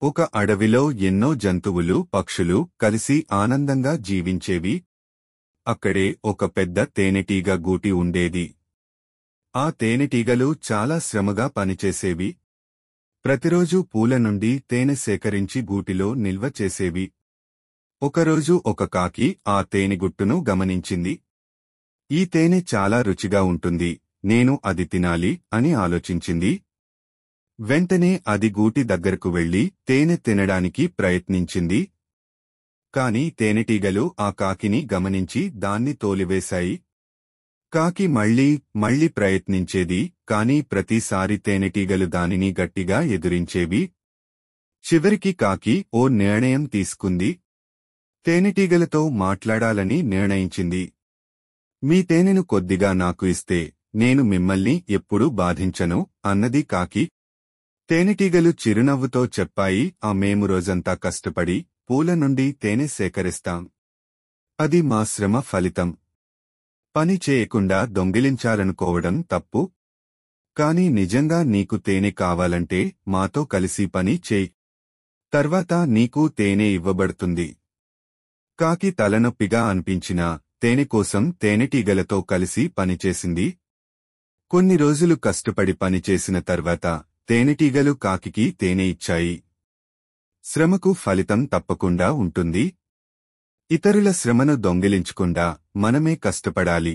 ఒక అడవిలో ఎన్నో జంతువులు పక్షులు కలిసి ఆనందంగా జీవించేవి. అక్కడే ఒక పెద్ద తేనెటీగ గూటి ఉండేది. ఆ తేనెటీగలు చాలా శ్రమగా పనిచేసేవి. ప్రతిరోజూ పూల నుండి తేనె సేకరించి గూటిలో నిల్వ చేసేవి. ఒకరోజు ఒక కాకి ఆ తేనెగుట్టును గమనించింది. ఈ తేనె చాలా రుచిగా ఉంటుంది, నేను అది తినాలి అని ఆలోచించింది. వెంటనే అది గూటి దగ్గరకు వెళ్లి తేనె తినడానికి ప్రయత్నించింది. కాని తేనెటీగలు ఆ కాకిని గమనించి దాన్ని తోలివేశాయి. కాకి మళ్లీ ప్రయత్నించేది, కాని ప్రతిసారి తేనెటీగలు దానిని గట్టిగా ఎదురించేవి. చివరికి కాకి ఓ నిర్ణయం తీసుకుంది. తేనెటీగలతో మాట్లాడాలని నిర్ణయించింది. మీ తేనెను కొద్దిగా నాకు ఇస్తే నేను మిమ్మల్ని ఎప్పుడూ బాధించను అన్నది కాకి. తేనెటీగలు చిరునవ్వుతో చెప్పాయి, మేము రోజంతా కష్టపడి పూల నుండి తేనె సేకరిస్తాం. అది మా శ్రమ ఫలితం. పని చేయకుండా దొంగిలించాలనుకోవడం తప్పు. కాని నిజంగా నీకు తేనె కావాలంటే మాతో కలిసి పని చేయి. తర్వాత నీకు తేనె ఇవ్వబడుతుంది. కాకి తలనొప్పిగా అనిపించినా తేనె కోసం తేనెటీగలతో కలిసి పనిచేసింది. కొన్ని రోజులు కష్టపడి పనిచేసిన తర్వాత తేనెటీగలు కాకికి తేనె ఇచ్చాయి. శ్రమకు ఫలితం తప్పకుండా ఉంటుంది. ఇతరుల శ్రమను దొంగిలించకుండా మనమే కష్టపడాలి.